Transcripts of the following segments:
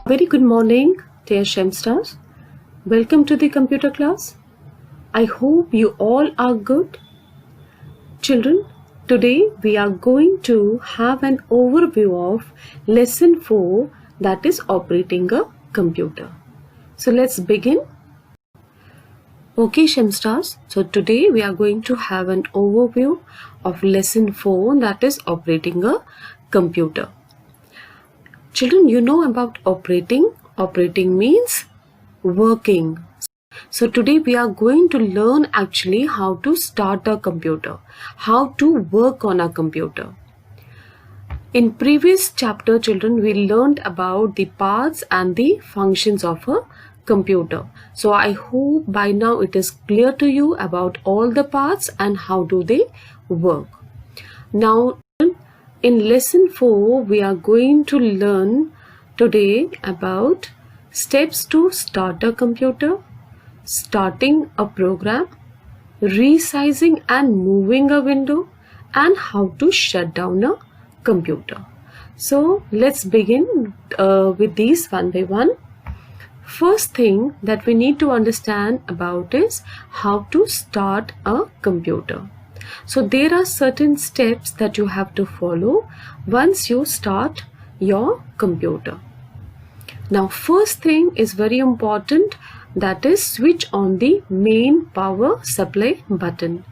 Very good morning, dear Shemstars. Welcome to the computer class. I hope you all are good. Children, today we are going to have an overview of lesson 4, that is operating a computer. So let's begin. Okay, Shemstars. So today we are going to have an overview of lesson 4, that is operating a computer. Children, you know about operating. Operating means working. So today we are going to learn actually how to start a computer, how to work on a computer. In previous chapter, children, we learned about the parts and the functions of a computer. So I hope by now it is clear to you about all the parts and how do they work. Now, in lesson 4, we are going to learn today about steps to start a computer, starting a program, resizing and moving a window, and how to shut down a computer. So let's begin with these one by one. First thing that we need to understand about is how to start a computer. So there are certain steps that you have to follow once you start your computer. Now, first thing is very important, that is switch on the main power supply button.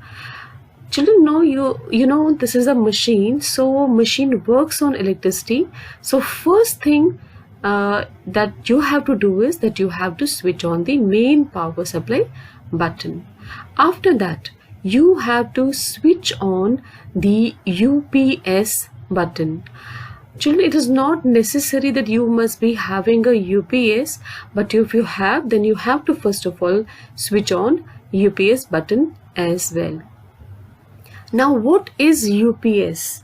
Children know you know this is a machine, so machine works on electricity. So first thing that you have to do is that you have to switch on the main power supply button. After that, you have to switch on the UPS button. Children, it is not necessary that you must be having a UPS, but if you have, then you have to first of all switch on UPS button as well. Now, what is UPS?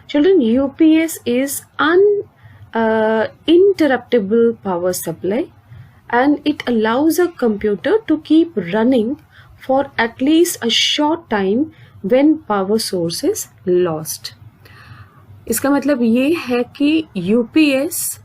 Children, UPS is uninterruptible power supply, and it allows a computer to keep running for at least a short time when power source is lost. इसका मतलब ये है कि UPS,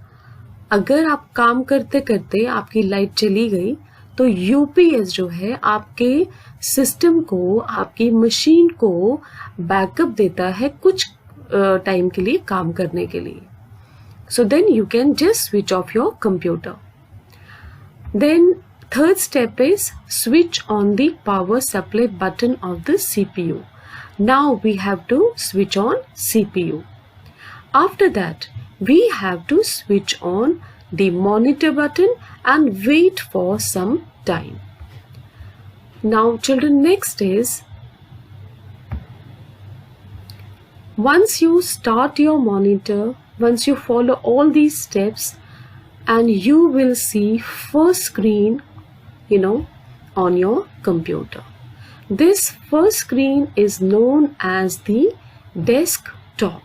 अगर आप काम करते करते आपकी लाइट चली गई तो UPS जो है आपके सिस्टम को, आपकी मशीन को बैकअप देता है कुछ टाइम के लिए काम करने के लिए. So then you can just switch off your computer. Then third step is switch on the power supply button of the CPU. Now we have to switch on CPU. After that, we have to switch on the monitor button and wait for some time. Now, children, next is once you start your monitor, once you follow all these steps, and you will see first screen, on your computer. This first screen is known as the desktop.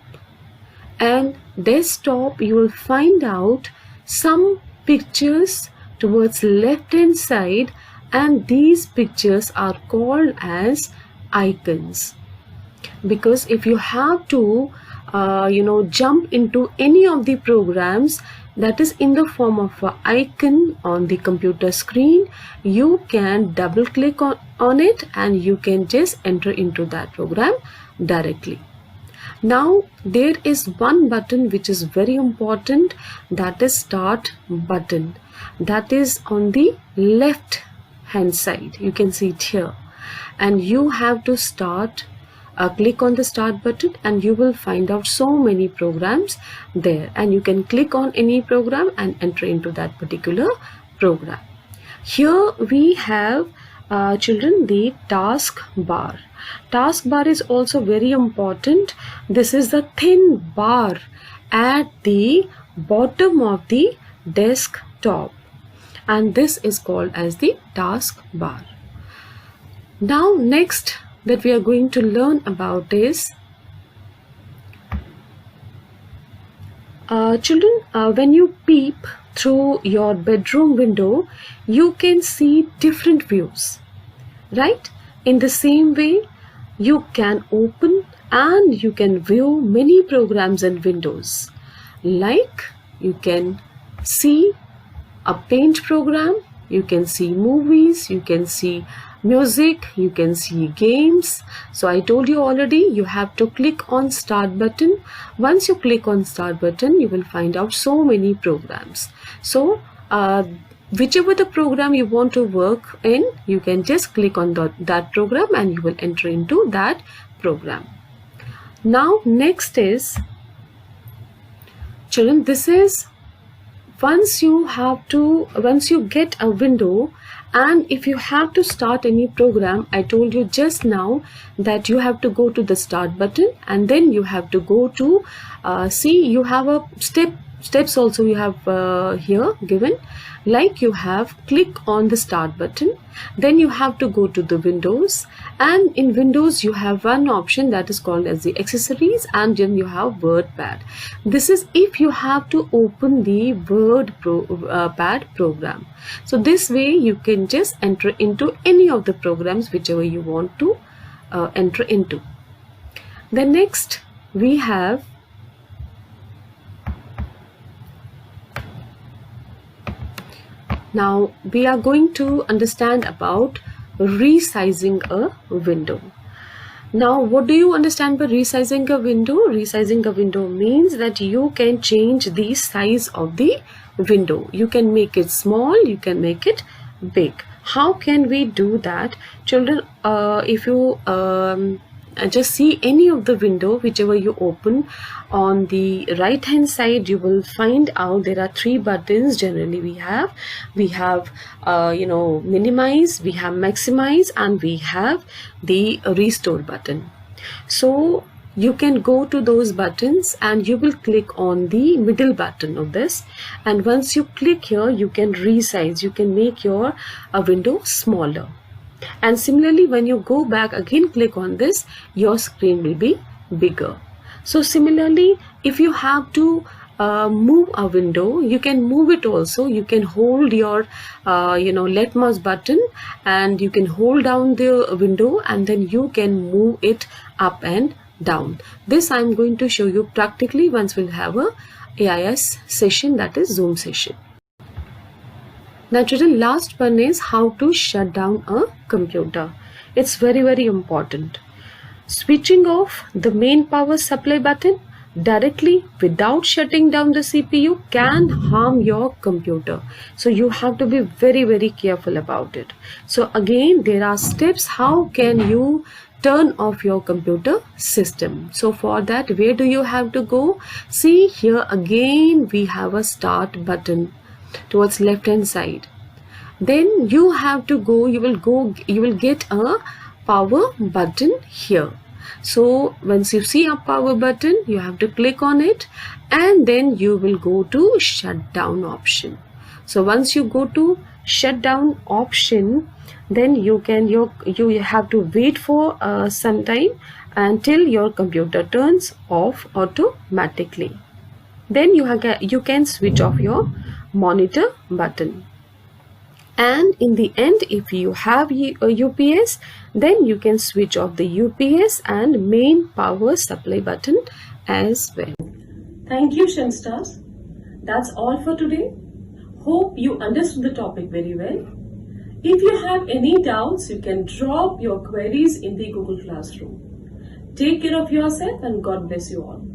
And desktop, you will find out some pictures towards left hand side, and these pictures are called as icons. Because if you have to jump into any of the programs that is in the form of an icon on the computer screen, you can double click on it and you can just enter into that program directly. Now there is one button which is very important, that is start button. That is on the left hand side. You can see it here, and you have to click on the start button and you will find out so many programs there, and you can click on any program and enter into that particular program. Here we have children, the task bar. Task bar is also very important. This is the thin bar at the bottom of the desktop, and this is called as the task bar. Now next that we are going to learn about is children, when you peep through your bedroom window, you can see different views, right? In the same way, you can open and you can view many programs in Windows. Like you can see a paint program, you can see movies, you can see music, you can see games. So I told you already, you have to click on start button. Once you click on start button, you will find out so many programs. So whichever the program you want to work in, you can just click on that program and you will enter into that program. Now next is, children, this is once you get a window, and if you have to start any program, I told you just now that you have to go to the start button, and then you have to go to see, you have a steps also you have here given, like you have click on the start button, then you have to go to the Windows, and in Windows you have one option that is called as the accessories, and then you have WordPad. This is if you have to open the WordPad program. So this way you can just enter into any of the programs whichever you want to enter into. Then next we have now we are going to understand about resizing a window. Now what do you understand by resizing a window? Resizing a window means that you can change the size of the window. You can make it small, you can make it big. How can we do that? Children, if you just see any of the window whichever you open, on the right hand side you will find out there are three buttons generally we have minimize, we have maximize, and we have the restore button. So you can go to those buttons and you will click on the middle button of this, and once you click here you can resize, you can make your window smaller. And similarly, when you go back again click on this, your screen will be bigger. So similarly, if you have to move a window, you can move it also. You can hold your left mouse button and you can hold down the window, and then you can move it up and down. This I am going to show you practically once we'll have a AIS session, that is Zoom session. Now children, last one is how to shut down a computer. It's very important. Switching off the main power supply button directly without shutting down the CPU can harm your computer. So you have to be very careful about it. So again, there are steps how can you turn off your computer system. So for that, where do you have to go? See here again we have a start button towards left hand side. Then you have to go, you will get a power button here. So once you see a power button, you have to click on it, and then you will go to shutdown option. So once you go to shutdown option, then you have to wait for some time until your computer turns off automatically. Then you can switch off your monitor button. And in the end, if you have a UPS, then you can switch off the UPS and main power supply button as well. Thank you, Shinstars. That's all for today. Hope you understood the topic very well. If you have any doubts, you can drop your queries in the Google Classroom. Take care of yourself and God bless you all.